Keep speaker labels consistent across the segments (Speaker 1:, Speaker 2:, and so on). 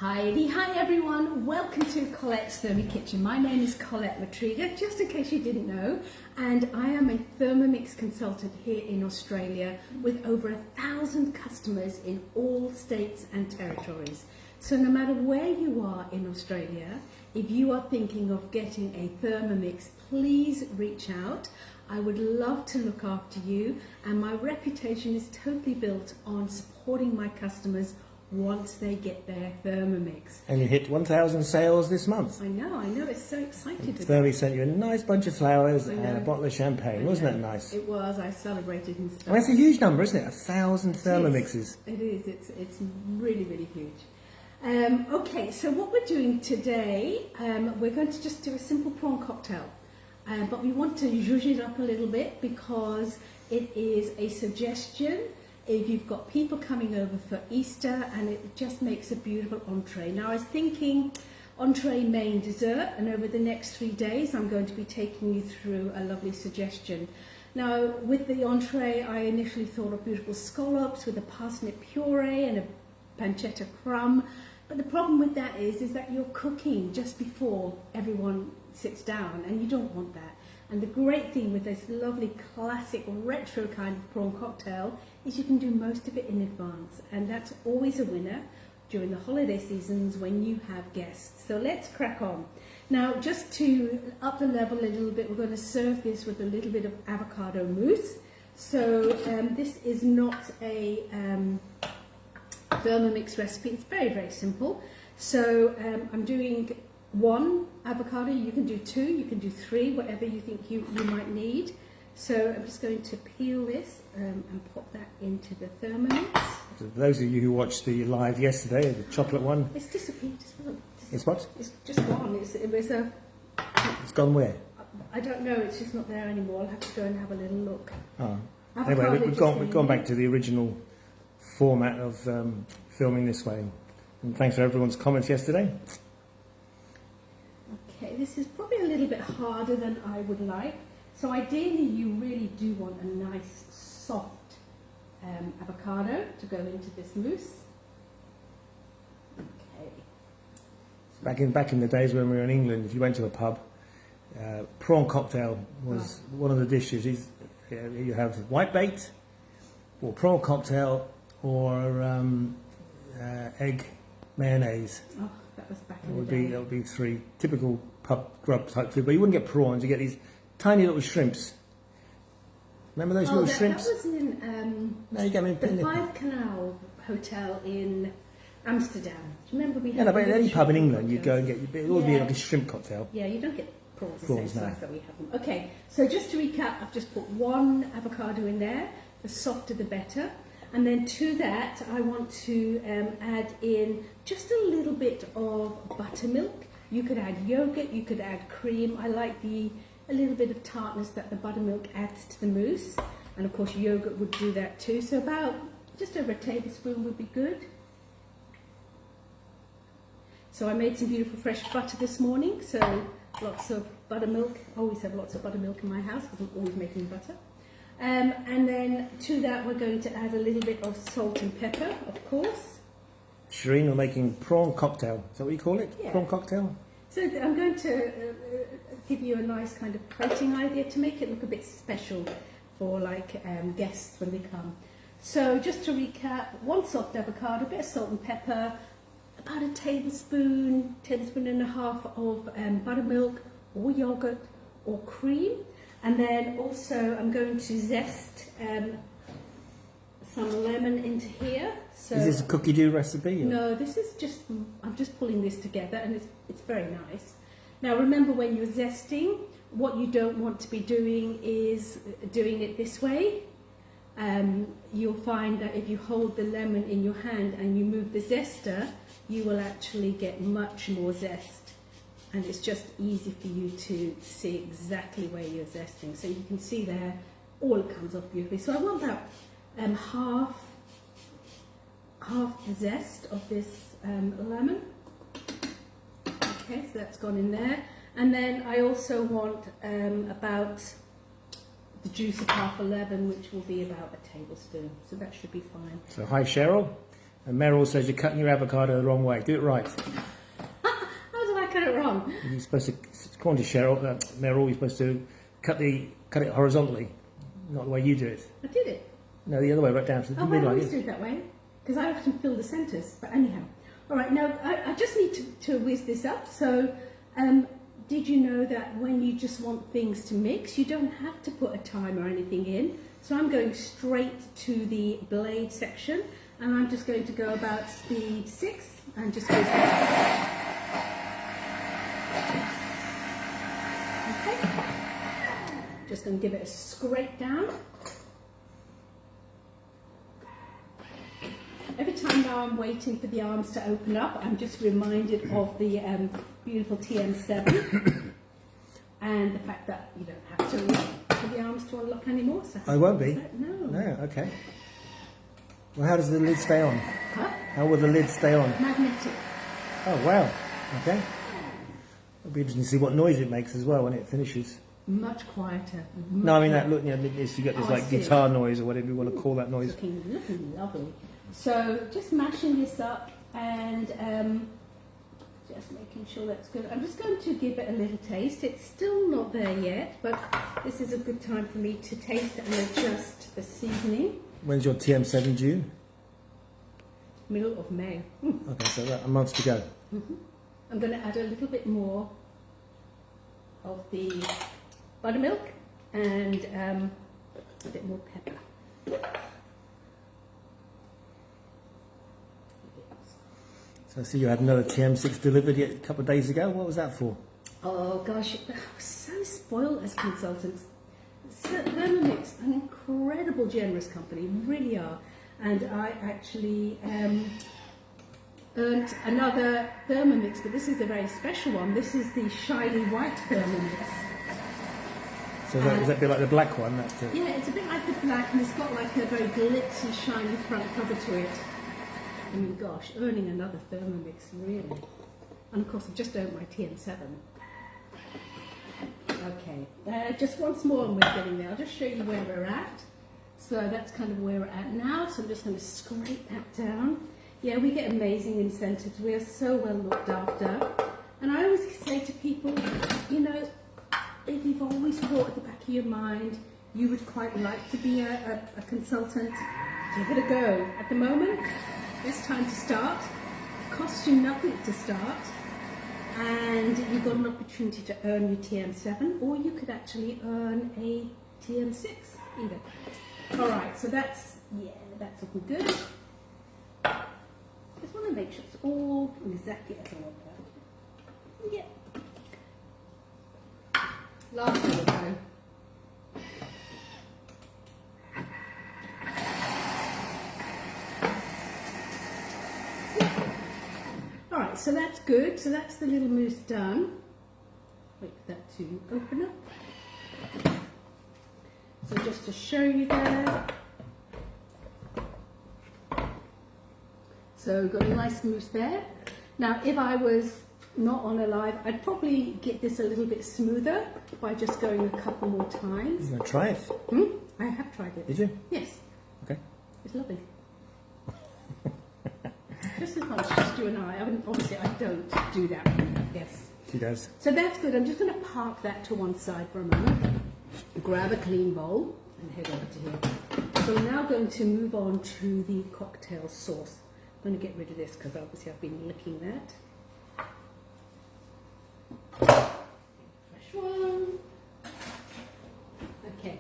Speaker 1: Hi everyone, welcome to Colette's Thermi Kitchen. My name is Collette Mitrega, just in case you didn't know, and I am a Thermomix consultant here in Australia with over 1,000 customers in all states and territories. So no matter where you are in Australia, if you are thinking of getting a Thermomix, please reach out. I would love to look after you, and my reputation is totally built on supporting my customers once they get their Thermomix.
Speaker 2: And you hit 1,000 sales this month.
Speaker 1: I know, it's so excited.
Speaker 2: Thermi sent you a nice bunch of flowers and a bottle of champagne. Wasn't that nice?
Speaker 1: It was, I celebrated and stuff.
Speaker 2: And that's a huge number, isn't it? 1,000 Thermomixes.
Speaker 1: It is, it's really, really huge. Okay, so what we're doing today, we're going to just do a simple prawn cocktail. But we want to zhuzh it up a little bit because it is a suggestion if you've got people coming over for Easter, and it just makes a beautiful entree. Now I was thinking entree, main, dessert, and over the next 3 days I'm going to be taking you through a lovely suggestion. Now with the entree I initially thought of beautiful scallops with a parsnip puree and a pancetta crumb, but the problem with that is that you're cooking just before everyone sits down, and you don't want that. And the great thing with this lovely classic retro kind of prawn cocktail is you can do most of it in advance, and that's always a winner during the holiday seasons when you have guests. So let's crack on. Now just to up the level a little bit, we're going to serve this with a little bit of avocado mousse. So this is not a Thermomix recipe, it's very, very simple. So I'm doing 1 avocado, you can do 2, you can do 3, whatever you think you might need. So I'm just going to peel this and pop that into the Thermomix.
Speaker 2: For those of you who watched the live yesterday, the chocolate one.
Speaker 1: It's disappeared as well.
Speaker 2: It's what?
Speaker 1: It's just gone.
Speaker 2: It's gone where?
Speaker 1: I don't know, it's just not there anymore. I'll have to go and have a little look.
Speaker 2: Oh. Anyway, we've gone back to the original format of filming this way. And thanks for everyone's comments yesterday.
Speaker 1: Okay, this is probably a little bit harder than I would like. So ideally you really do want a nice soft avocado to go into this mousse. Okay.
Speaker 2: Back in the days when we were in England, if you went to a pub, prawn cocktail was one of the dishes. You have whitebait, or prawn cocktail, or egg mayonnaise.
Speaker 1: Oh, that was back in the day.
Speaker 2: That would be 3 typical pub grub type food. But you wouldn't get prawns. You get these tiny little shrimps. Remember those little shrimps?
Speaker 1: That was in
Speaker 2: No, you get them in
Speaker 1: the 5 Canal Hotel in Amsterdam. Do you remember we had?
Speaker 2: Yeah, no, but at any pub in England, you'd go and get. It would be
Speaker 1: Yeah.
Speaker 2: like a shrimp cocktail.
Speaker 1: Yeah, you don't get prawns the
Speaker 2: Prawns,
Speaker 1: same
Speaker 2: no.
Speaker 1: size that we have them. Okay, so just to recap, I've just put 1 avocado in there. The softer the better. And then to that, I want to add in just a little bit of buttermilk. You could add yogurt, you could add cream. I like a little bit of tartness that the buttermilk adds to the mousse. And of course yogurt would do that too. So about just over a tablespoon would be good. So I made some beautiful fresh butter this morning. So lots of buttermilk. I always have lots of buttermilk in my house because I'm always making butter. And then to that we're going to add a little bit of salt and pepper, of course.
Speaker 2: Shireen, we're making prawn cocktail. Is that what you call it?
Speaker 1: Yeah.
Speaker 2: Prawn cocktail?
Speaker 1: So I'm going to give you a nice kind of plating idea to make it look a bit special for like guests when they come. So just to recap, 1 soft avocado, a bit of salt and pepper, about a tablespoon and a half of buttermilk or yogurt or cream. And then also I'm going to zest some lemon into here. So
Speaker 2: Is this a Cookidoo recipe? Or?
Speaker 1: No, this is just, I'm just pulling this together, and it's very nice. Now remember, when you're zesting, what you don't want to be doing is doing it this way. You'll find that if you hold the lemon in your hand and you move the zester, you will actually get much more zest. And it's just easy for you to see exactly where you're zesting. So you can see there, all it comes off beautifully. So I want that half the zest of this lemon. Okay, so that's gone in there. And then I also want about the juice of half a lemon, which will be about a tablespoon. So that should be fine.
Speaker 2: So hi Cheryl. And Meryl says you're cutting your avocado the wrong way. Do it right.
Speaker 1: How did I cut it wrong?
Speaker 2: You're supposed to, according to Meryl, you're supposed to cut it horizontally, not the way you do it.
Speaker 1: I did it.
Speaker 2: No, the other way, right down to the
Speaker 1: Oh, I
Speaker 2: middle.
Speaker 1: always do it that way, because I often fill the centres. But anyhow, all right. Now I just need to whiz this up. So, did you know that when you just want things to mix, you don't have to put a time or anything in? So I'm going straight to the blade section, and I'm just going to go about speed 6 and just whiz that. Okay. Just going to give it a scrape down. Every time now I'm waiting for the arms to open up, I'm just reminded of the beautiful TM7 and the fact that you don't have to wait for the arms to unlock anymore. So
Speaker 2: I won't be.
Speaker 1: No.
Speaker 2: No, okay. Well, how does the lid stay on?
Speaker 1: Huh?
Speaker 2: How will the lid stay on?
Speaker 1: Magnetic.
Speaker 2: Oh, wow. Okay. It'll be interesting to see what noise it makes as well when it finishes.
Speaker 1: Much quieter.
Speaker 2: No, I mean that. Look, you know, you get this like guitar noise or whatever you want to call that noise.
Speaker 1: Looking lovely. So just mashing this up and just making sure that's good. I'm just going to give it a little taste. It's still not there yet, but this is a good time for me to taste and adjust the seasoning.
Speaker 2: When's your TM7 due?
Speaker 1: Middle of May.
Speaker 2: Okay, so about a month to go.
Speaker 1: I'm going to add a little bit more of the buttermilk and a bit more pepper.
Speaker 2: So I see you had another TM6 delivered a couple of days ago. What was that for?
Speaker 1: Oh gosh, I was so spoiled as consultants. Thermomix, an incredible, generous company, really are. And I actually earned another Thermomix, but this is a very special one. This is the shiny white Thermomix.
Speaker 2: So is that a bit like the black one?
Speaker 1: Yeah, it's a bit like the black, and it's got like a very glitzy, shiny front cover to it. I mean, gosh, earning another Thermomix, really. And of course, I've just earned my TM7. Okay, just once more and we're getting there. I'll just show you where we're at. So that's kind of where we're at now. So I'm just going to scrape that down. Yeah, we get amazing incentives. We are so well looked after. And I always say to people, you know, if you've always thought at the back of your mind you would quite like to be a consultant, give it a go. At the moment, it's time to start. It costs you nothing to start. And you've got an opportunity to earn your TM7, or you could actually earn a TM6 either. All right, so that's looking good. Just want to make sure it's all exactly as I want that. Yeah. Last little go. All right, so that's good. So that's the little mousse done. Wait for that to open up. So just to show you there. So we've got a nice mousse there. Now, if I was not on a live, I'd probably get this a little bit smoother by just going a couple more times.
Speaker 2: You want to try it?
Speaker 1: I have tried it.
Speaker 2: Did you?
Speaker 1: Yes.
Speaker 2: Okay.
Speaker 1: It's lovely. Just as much, just you and I. Obviously, I don't do that. Yes.
Speaker 2: She does.
Speaker 1: So that's good. I'm just going to park that to one side for a moment. Grab a clean bowl and head over to here. So we're now going to move on to the cocktail sauce. I'm going to get rid of this because obviously I've been licking that. Fresh one. Okay.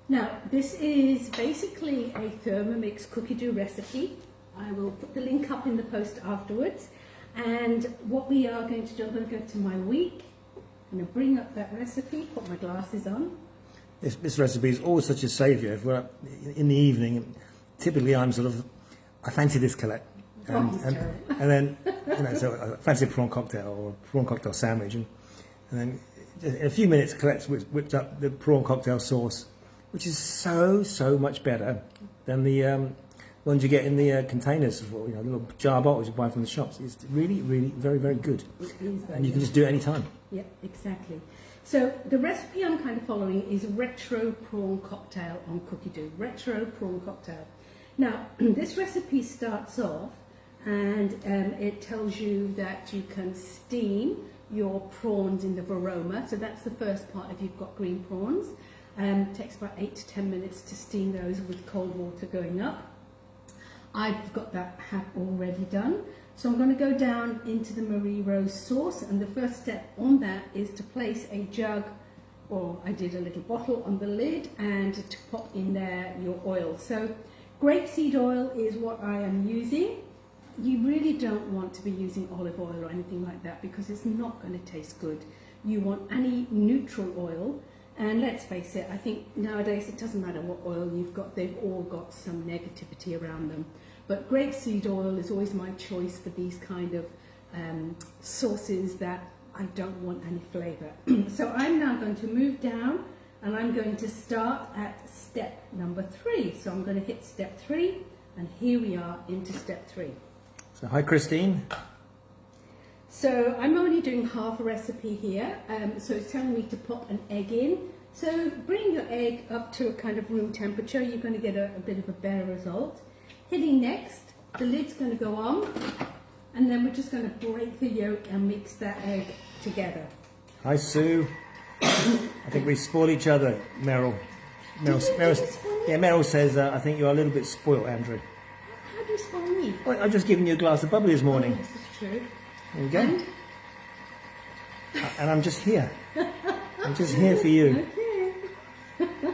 Speaker 1: Now, this is basically a Thermomix Cookidoo recipe. I will put the link up in the post afterwards. And what we are going to do, I'm going to go to my week. I'm going to bring up that recipe, put my glasses on.
Speaker 2: This recipe is always such a saviour. If we're up in the evening, typically I fancy this, Collette. And then, so I fancy a prawn cocktail or a prawn cocktail sandwich. And then in a few minutes, Colette's whipped up the prawn cocktail sauce, which is so much better than the ones you get in the containers, little jar bottles you buy from the shops. It's really, really very good. And you can just do it any time.
Speaker 1: Yeah, exactly. So the recipe I'm kind of following is retro prawn cocktail on Cookidoo. Retro prawn cocktail. Now, this recipe starts off and it tells you that you can steam your prawns in the varoma. So that's the first part if you've got green prawns. Takes about 8 to 10 minutes to steam those with cold water going up. I've got that already done. So I'm going to go down into the Marie Rose sauce, and the first step on that is to place a jug, or I did a little bottle on the lid, and to pop in there your oil. So grapeseed oil is what I am using. You really don't want to be using olive oil or anything like that because it's not going to taste good. You want any neutral oil, and let's face it, I think nowadays it doesn't matter what oil you've got, they've all got some negativity around them. But grapeseed oil is always my choice for these kind of sauces that I don't want any flavour. So I'm now going to move down and I'm going to start at step number 3. So I'm going to hit step 3 and here we are into step 3.
Speaker 2: So hi Christine.
Speaker 1: So I'm only doing half a recipe here, so it's telling me to pop an egg in. So bring your egg up to a kind of room temperature, you're going to get a bit of a better result. Hitting next, the lid's going to go on, and then we're just going to break the yolk and mix that egg together.
Speaker 2: Hi Sue. I think we spoil each other, Meryl. Meryl says, I think you're a little bit spoiled, Andrew.
Speaker 1: How do you spoil me?
Speaker 2: Well, I've just given you a glass of bubbly this morning.
Speaker 1: Oh, this is true.
Speaker 2: There you go. And I'm just here. I'm just here for you.
Speaker 1: Okay.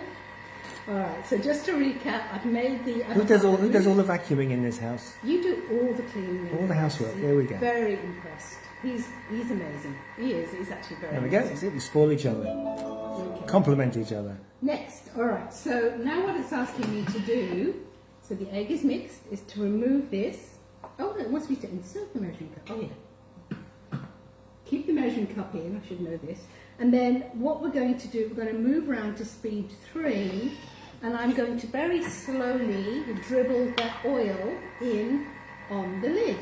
Speaker 1: Alright, so just to recap, I've made the...
Speaker 2: Who does all the vacuuming in this house?
Speaker 1: You do all the cleaning.
Speaker 2: All the housework, there we go.
Speaker 1: Very impressed. He's amazing. He is, he's actually very
Speaker 2: There we go, that's it, we spoil each other.
Speaker 1: Okay.
Speaker 2: Compliment each other.
Speaker 1: Next, alright, so now what it's asking me to do, so the egg is mixed, is to remove this. Oh, it wants me to insert the measuring cup. Oh yeah. Keep the measuring cup in, I should know this. And then what we're going to do, we're going to move around to speed 3, and I'm going to very slowly dribble that oil in on the lid.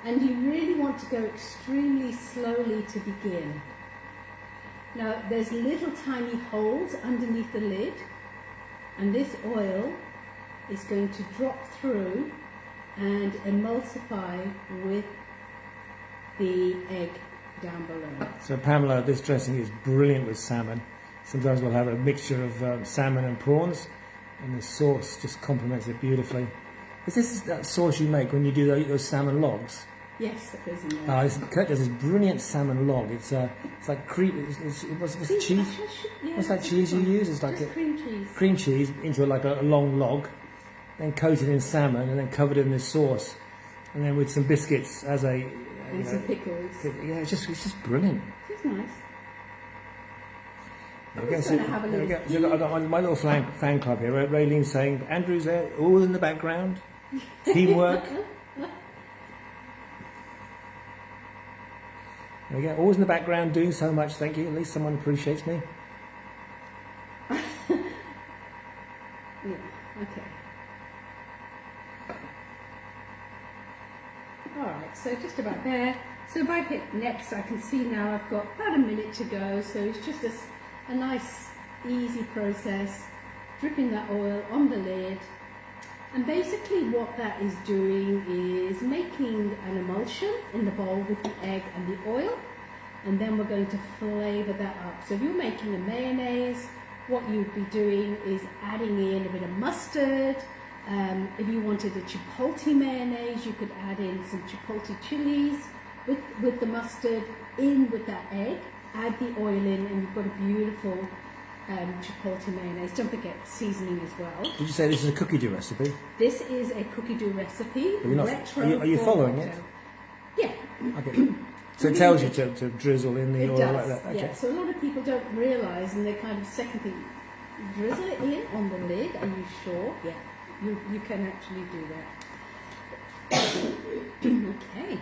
Speaker 1: And you really want to go extremely slowly to begin. Now there's little tiny holes underneath the lid, and this oil is going to drop through and emulsify with the egg down below.
Speaker 2: So Pamela, this dressing is brilliant with salmon. Sometimes we'll have a mixture of salmon and prawns, and the sauce just complements it beautifully. Is this that sauce you make when you do those salmon logs?
Speaker 1: Yes, that goes in there.
Speaker 2: Collette does this brilliant salmon log. It's like cream. What's the cheese? What's that cheese you use? It's like
Speaker 1: cream cheese.
Speaker 2: Cream cheese into like a long log, then coated in salmon, and then covered in this sauce, and then with some biscuits as a.
Speaker 1: And some pickles.
Speaker 2: Yeah, it's just brilliant.
Speaker 1: It's nice.
Speaker 2: There we go. So I've got my little fan club here. Raylene's saying, Andrew's there, all in the background. Teamwork. There we go. Always in the background doing so much, thank you. At least someone appreciates me.
Speaker 1: Yeah, okay. Alright, so just about there. So if I hit next, I can see now I've got about a minute to go. So it's just a nice, easy process. Dripping that oil on the lid. And basically what that is doing is making an emulsion in the bowl with the egg and the oil. And then we're going to flavour that up. So if you're making a mayonnaise, what you'd be doing is adding in a bit of mustard. If you wanted a chipotle mayonnaise, you could add in some chipotle chilies with the mustard in with that egg. Add the oil in and you've got a beautiful chipotle mayonnaise. Don't forget seasoning as well.
Speaker 2: Did you say this is a Cookidoo recipe?
Speaker 1: This is a Cookidoo recipe.
Speaker 2: Are you following it?
Speaker 1: Yeah.
Speaker 2: Okay. So it tells you to drizzle in the oil
Speaker 1: does,
Speaker 2: like that? Okay.
Speaker 1: Yeah, so a lot of people don't realise and they kind of second think, drizzle it in on the lid, are you sure? Yeah. You can actually do that. Okay.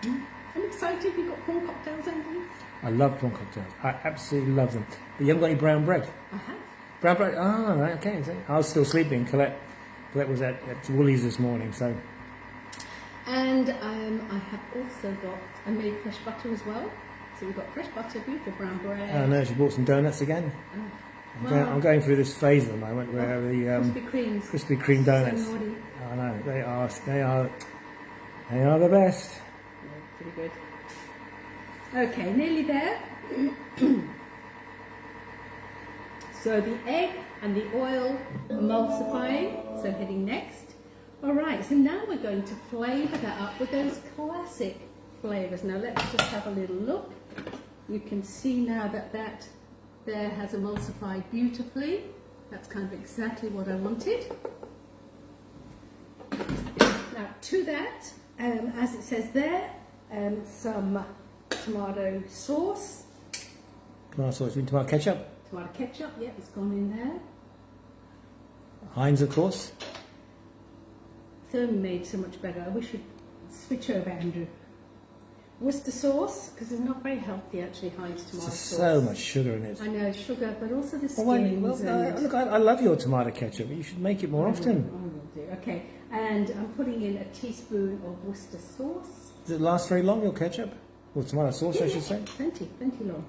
Speaker 1: I'm excited. You've got prawn cocktails, Andrew?
Speaker 2: I love prawn cocktails. I absolutely love them. But you haven't got any brown bread?
Speaker 1: I have.
Speaker 2: Brown bread? Oh, right, okay. So I was still sleeping. Colette was at Woolies this morning, so...
Speaker 1: And I have also I made fresh butter as well. So we've got fresh butter, beautiful brown bread.
Speaker 2: Oh no, she bought some donuts again.
Speaker 1: Oh.
Speaker 2: I'm going through this phase at the moment where the Krispy Kreme donuts.
Speaker 1: So naughty.
Speaker 2: I know they are the best.
Speaker 1: Yeah, pretty good. Okay, nearly there. So the egg and the oil emulsifying, so heading next. Alright, so now we're going to flavour that up with those classic flavours. Now let's just have a little look. You can see now that there has emulsified beautifully. That's kind of exactly what I wanted. Now to that, as it says there, some tomato sauce.
Speaker 2: Tomato sauce, you mean tomato ketchup?
Speaker 1: Tomato ketchup, yeah, it's gone in there.
Speaker 2: Heinz, of course.
Speaker 1: Therm made so much better. I wish you'd switch over, Andrew. Worcester sauce, because it's not very healthy actually, Heinz tomato sauce.
Speaker 2: So much sugar in it.
Speaker 1: I know, sugar, but also the skins.
Speaker 2: Look, I love your tomato ketchup. You should make it more often.
Speaker 1: I will do. Okay, and I'm putting in a teaspoon of Worcester sauce.
Speaker 2: Does it last very long, your ketchup? Or tomato sauce, I should say?
Speaker 1: Plenty long.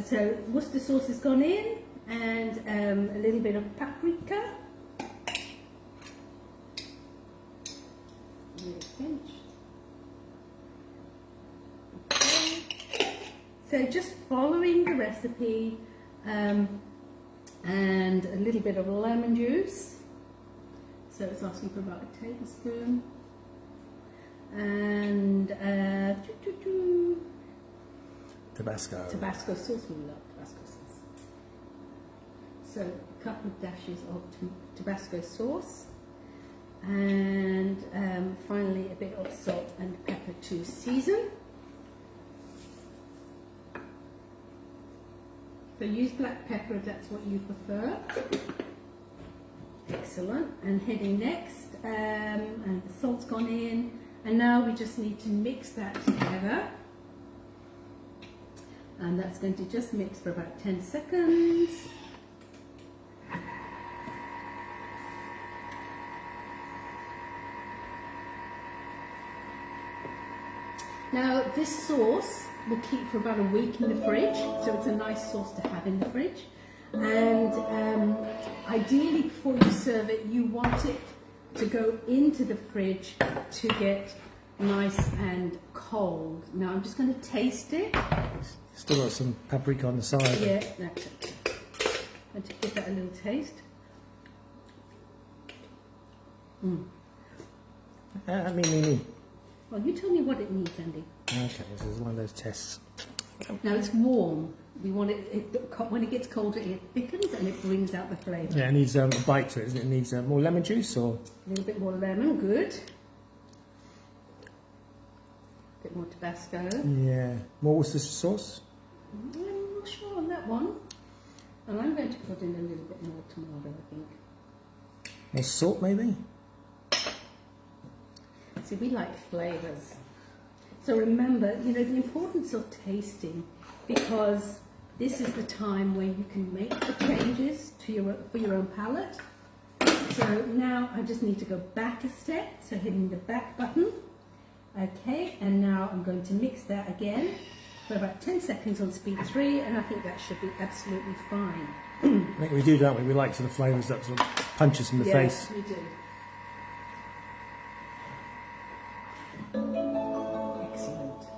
Speaker 1: So Worcester sauce has gone in, and a little bit of paprika. Pinch. Okay. So just following the recipe, and a little bit of lemon juice. So it's asking for about a tablespoon. And
Speaker 2: Tabasco.
Speaker 1: Tabasco sauce, we love Tabasco sauce. So a couple of dashes of Tabasco sauce. And finally a bit of salt and pepper to season. So use black pepper if that's what you prefer. Excellent. And heading next, and the salt's gone in, and now we just need to mix that together. And that's going to just mix for about 10 seconds. Now this sauce will keep for about a week in the fridge, so it's a nice sauce to have in the fridge. And ideally before you serve it, you want it to go into the fridge to get nice and cold. Now I'm just going to taste it.
Speaker 2: Still got some paprika on the side.
Speaker 1: Yeah, that's it. And to give that a little taste.
Speaker 2: Me.
Speaker 1: Well, you tell me what it needs, Andy.
Speaker 2: Okay, this is one of those tests.
Speaker 1: Now it's warm. We want when it gets colder, it thickens and it brings out the flavour.
Speaker 2: Yeah, it needs a bite to it, doesn't it? It needs more lemon juice or?
Speaker 1: A little bit more lemon, good. A bit more Tabasco.
Speaker 2: Yeah, more Worcestershire sauce?
Speaker 1: I'm not sure on that one. And I'm going to put in a little bit more tomato, I think.
Speaker 2: More salt, maybe?
Speaker 1: See, we like flavours. So remember, the importance of tasting, because this is the time when you can make the changes for your own palate. So now I just need to go back a step, so hitting the back button. Okay, and now I'm going to mix that again for about 10 seconds on speed 3, and I think that should be absolutely fine.
Speaker 2: I think we do, don't we? We like sort of flavours that sort of punch us in the face.
Speaker 1: Yes, we do. Excellent. Okay.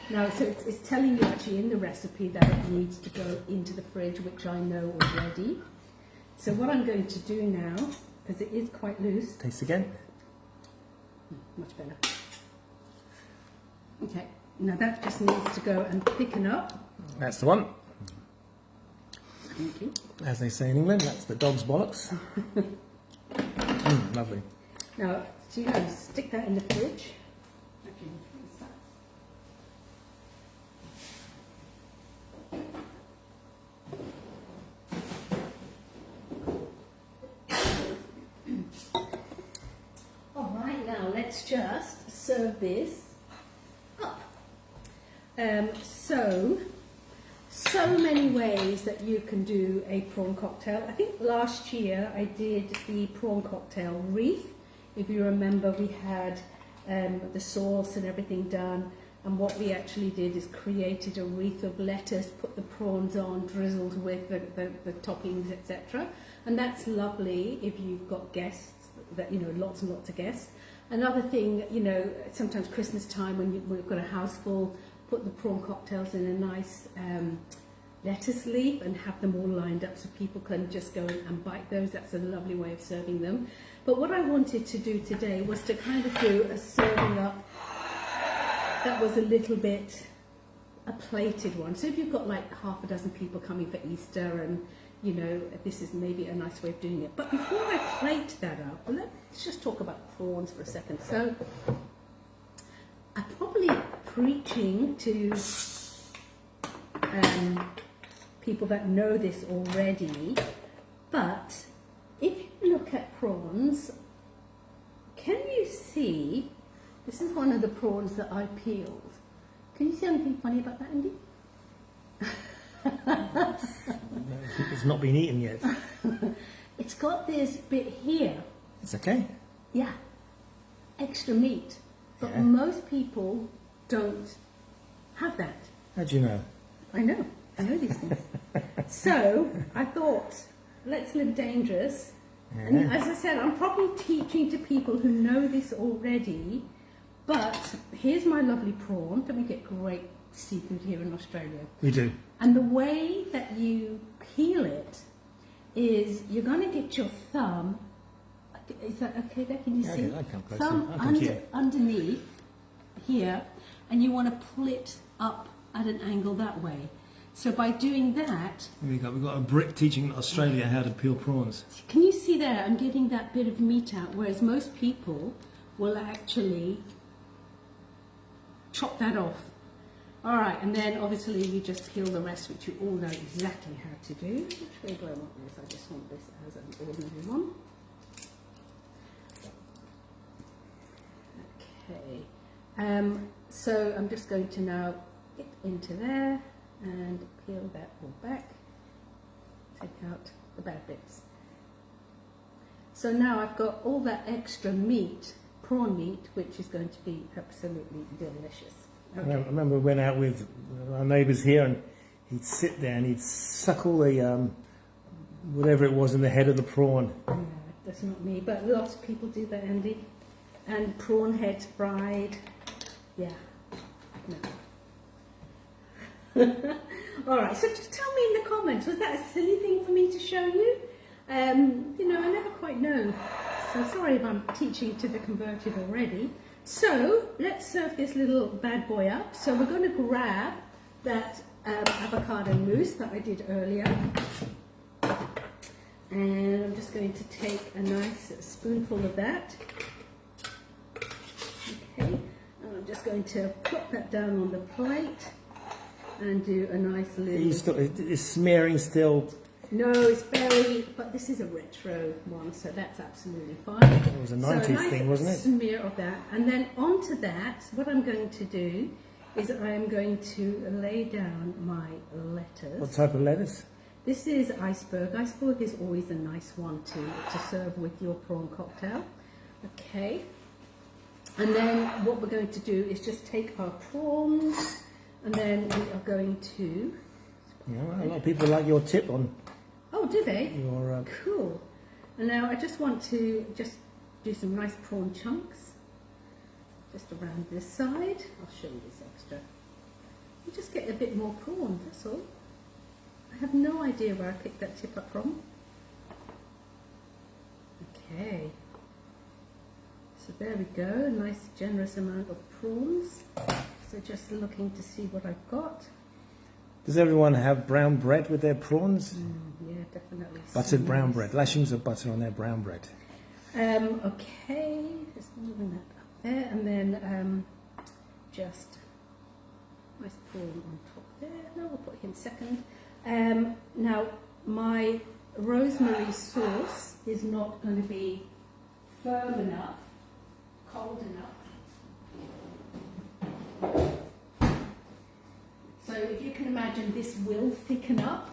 Speaker 1: Now, so it's telling you actually in the recipe that it needs to go into the fridge, which I know already. So what I'm going to do now, because it is quite loose.
Speaker 2: Taste again.
Speaker 1: Much better. Okay. Now that just needs to go and thicken up.
Speaker 2: That's the one.
Speaker 1: Thank you.
Speaker 2: As they say in England, that's the dog's bollocks. Lovely.
Speaker 1: Now, so you're going to stick that in the fridge. All right, now let's just serve this up. So many ways that you can do a prawn cocktail. I think last year I did the prawn cocktail wreath. If you remember, we had the sauce and everything done, And what we actually did is created a wreath of lettuce, put the prawns on, drizzled with the toppings, etc. And that's lovely if you've got guests, that, you know, lots and lots of guests. Another thing, you know, sometimes Christmas time when we've got a house full, put the prawn cocktails in a nice lettuce leaf and have them all lined up so people can just go and bite those. That's a lovely way of serving them. But what I wanted to do today was to kind of do a serving up that was a little bit a plated one. So if you've got like half a dozen people coming for Easter, and you know, this is maybe a nice way of doing it. But before I plate that up, let's just talk about prawns for a second. So I'm probably preaching to people that know this already, but if you look at prawns, can you see, this is one of the prawns that I peeled. Can you see anything funny about that, Andy?
Speaker 2: It's not been eaten yet.
Speaker 1: It's got this bit here.
Speaker 2: It's okay.
Speaker 1: Yeah, extra meat. But
Speaker 2: Yeah.
Speaker 1: most people don't have that.
Speaker 2: How do you know?
Speaker 1: I know these things. So I thought, let's live dangerous. And
Speaker 2: Yeah.
Speaker 1: as I said, I'm probably teaching to people who know this already, but here's my lovely prawn. Don't we get great seafood here in Australia?
Speaker 2: We do.
Speaker 1: And the way that you peel it is you're going to get your thumb. Is that okay there? Can you
Speaker 2: Yeah,
Speaker 1: see?
Speaker 2: I can close
Speaker 1: Thumb
Speaker 2: it. I can hear.
Speaker 1: underneath here, and you want to pull it up at an angle that way. So by doing that,
Speaker 2: We've got a Brit teaching Australia how to peel prawns.
Speaker 1: can you see there? I'm getting that bit of meat out, whereas most people will actually chop that off. All right, and then obviously you just peel the rest, which you all know exactly how to do. Which way do I want this? I just want this as an ordinary one. Okay, so I'm just going to now get into there and peel that all back. Take out the bad bits. So now I've got all that extra meat, prawn meat, which is going to be absolutely delicious.
Speaker 2: I remember we went out with our neighbours here, and he'd sit there and he'd suck all the whatever it was in the head of the prawn.
Speaker 1: Yeah, that's not me, but lots of people do that, Andy. And prawn heads fried. Yeah. No. All right, so just tell me in the comments, was that a silly thing for me to show you? You know, I never quite know. So sorry if I'm teaching to the converted already. So let's serve this little bad boy up. So we're going to grab that avocado mousse that I did earlier. And I'm just going to take a nice spoonful of that. Okay, and I'm just going to plop that down on the plate and do a nice little...
Speaker 2: Is smearing still?
Speaker 1: No, it's very, but this is a retro one, so that's absolutely fine.
Speaker 2: It was a 90s thing, wasn't it?
Speaker 1: Smear of that, and then onto that, what I'm going to do is I am going to lay down my lettuce.
Speaker 2: What type of lettuce?
Speaker 1: This is iceberg. Iceberg is always a nice one to serve with your prawn cocktail. Okay, and then what we're going to do is just take our prawns, and then we are going to...
Speaker 2: You know, a lot of people like your tip on.
Speaker 1: Oh, do they?
Speaker 2: Your
Speaker 1: Cool. And now I just want to just do some nice prawn chunks, just around this side. I'll show you this extra. You just get a bit more prawn, that's all. I have no idea where I picked that tip up from. Okay. So there we go, a nice generous amount of prawns. So just looking to see what I've got.
Speaker 2: Does everyone have brown bread with their prawns?
Speaker 1: Yeah, definitely.
Speaker 2: Buttered brown bread, lashings of butter on their brown bread.
Speaker 1: Okay, just moving that up there, and then just nice prawn on top there. No, we'll put him second. Now, my rosemary sauce is not going to be firm enough, cold enough. So if you can imagine, this will thicken up,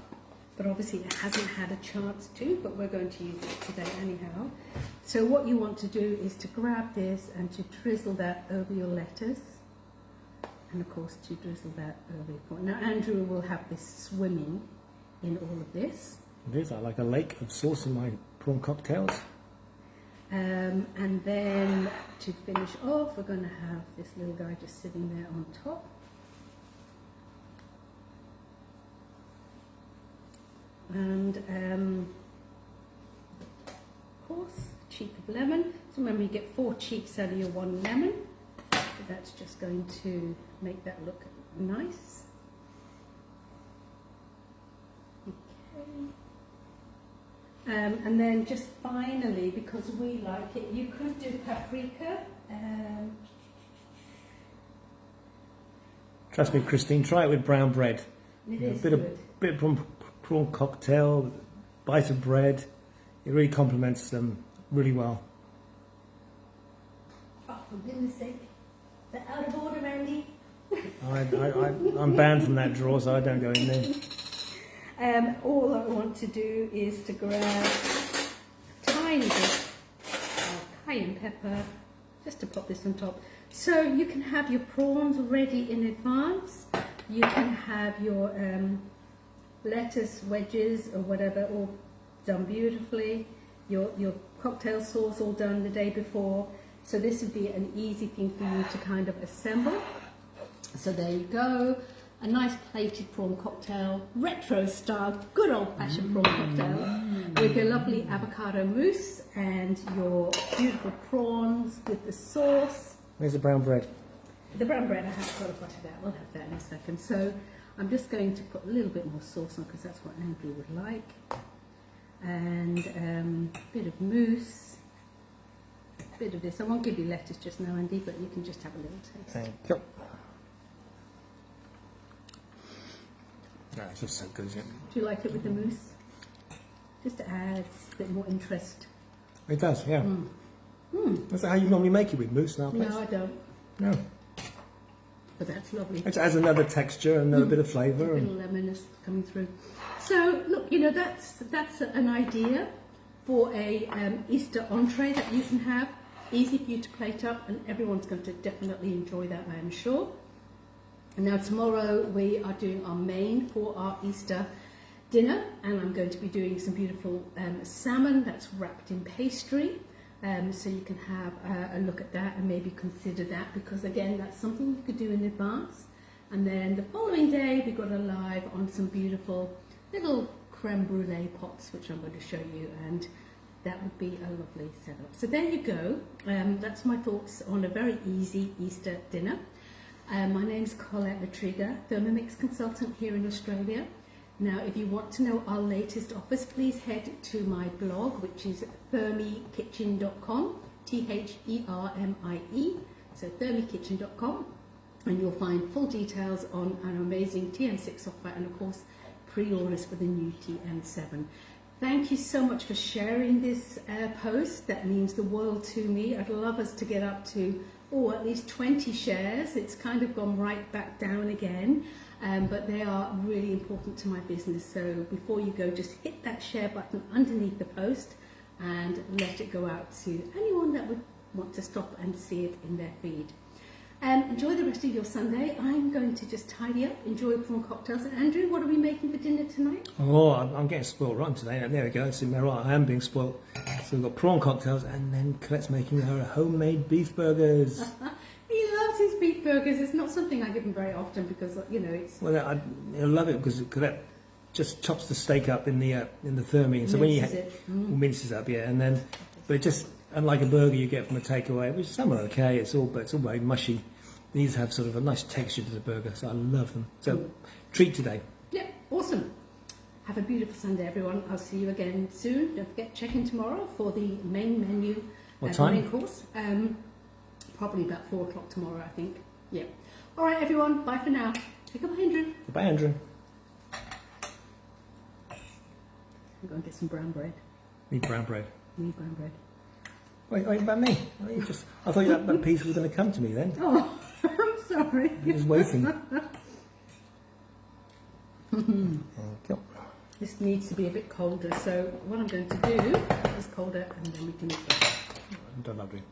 Speaker 1: but obviously it hasn't had a chance to, but we're going to use it today anyhow. So what you want to do is to grab this and to drizzle that over your lettuce. and of course to drizzle that over your prawn. Now Andrew will have this swimming in all of this.
Speaker 2: It is. I like a lake of sauce in my prawn cocktails.
Speaker 1: And then to finish off, we're going to have this little guy just sitting there on top. And of course, a cheek of lemon. So remember, you get 4 cheeks out of your 1 lemon. So that's just going to make that look nice. Okay. And then just finally, because we like it, you could do paprika.
Speaker 2: Trust me, Christine, try it with brown bread.
Speaker 1: It
Speaker 2: You know,
Speaker 1: is
Speaker 2: bit
Speaker 1: good.
Speaker 2: of bit of prawn cocktail, bite of bread. It really complements them really well.
Speaker 1: Oh, for goodness sake. Is that out of order, Andy?
Speaker 2: I'm banned from that drawer, so I don't go in there.
Speaker 1: All I want to do is to grab a tiny bit of cayenne pepper, just to pop this on top. So you can have your prawns ready in advance. You can have your lettuce wedges or whatever all done beautifully. Your cocktail sauce all done the day before. So this would be an easy thing for you to kind of assemble. So there you go. A nice plated prawn cocktail, retro style, good old fashioned prawn cocktail with your lovely avocado mousse and your beautiful prawns with the sauce.
Speaker 2: Where's the brown bread?
Speaker 1: The brown bread, I have got to butter that. We'll have that in a second. So I'm just going to put a little bit more sauce on because that's what Andrew would like. And a bit of mousse, a bit of this. I won't give you lettuce just now, Andy, but you can just have a little taste.
Speaker 2: Thank you. No, it's just so good, isn't it?
Speaker 1: Do you like it with the mousse? Just adds a bit more interest.
Speaker 2: It does, yeah. That's how you normally make it with mousse in our place?
Speaker 1: No, I don't.
Speaker 2: No.
Speaker 1: But that's lovely.
Speaker 2: It adds another texture and another bit of flavour.
Speaker 1: A bit of lemon is coming through. So look, you know, that's an idea for a Easter entree that you can have. Easy for you to plate up, and everyone's going to definitely enjoy that, I am sure. And now tomorrow we are doing our main for our Easter dinner, and I'm going to be doing some beautiful salmon that's wrapped in pastry. So you can have a look at that and maybe consider that, because again, that's something you could do in advance. And then the following day we got a live on some beautiful little creme brulee pots, which I'm going to show you, and that would be a lovely setup. So there you go. That's my thoughts on a very easy Easter dinner. My name's Collette, Mitrega, Thermomix consultant here in Australia. Now, if you want to know our latest offers, please head to my blog, which is thermikitchen.com, Thermie, so thermikitchen.com, and you'll find full details on an amazing TM6 offer and, of course, pre-orders for the new TM7. Thank you so much for sharing this post. That means the world to me. I'd love us to get up to at least 20 shares. It's kind of gone right back down again, but they are really important to my business. So before you go, just hit that share button underneath the post and let it go out to anyone that would want to stop and see it in their feed. Enjoy the rest of your Sunday. I'm going to just tidy up, enjoy prawn cocktails. And Andrew, what are we making for dinner tonight?
Speaker 2: Oh, I'm getting spoiled rotten today. There we go. It's in my right. I am being spoiled. So we've got prawn cocktails, and then Colette's making her homemade beef burgers.
Speaker 1: He loves his beef burgers. It's not something I give him very often because, you know, it's...
Speaker 2: Well, I love it because Colette just chops the steak up in the Thermie. So when you minces up, yeah, and then, but it just, unlike a burger you get from a takeaway, which some are okay, it's all very mushy. These have sort of a nice texture to the burger, so I love them. So treat today.
Speaker 1: Yeah, awesome. Have a beautiful Sunday, everyone. I'll see you again soon. Don't forget, check in tomorrow for the main menu.
Speaker 2: What time?
Speaker 1: Main course. Probably about 4 o'clock tomorrow, I think. Yeah. All right, everyone. Bye for now. Say goodbye, Andrew.
Speaker 2: Goodbye, Andrew.
Speaker 1: I'm going to get some brown bread.
Speaker 2: Need brown bread.
Speaker 1: Need brown bread.
Speaker 2: Wait, about me? I thought that piece was going to come to me then.
Speaker 1: Oh, I'm sorry.
Speaker 2: I was waiting. Okay.
Speaker 1: This needs to be a bit colder, so what I'm going to do is colder, and then we can...
Speaker 2: Don't love it.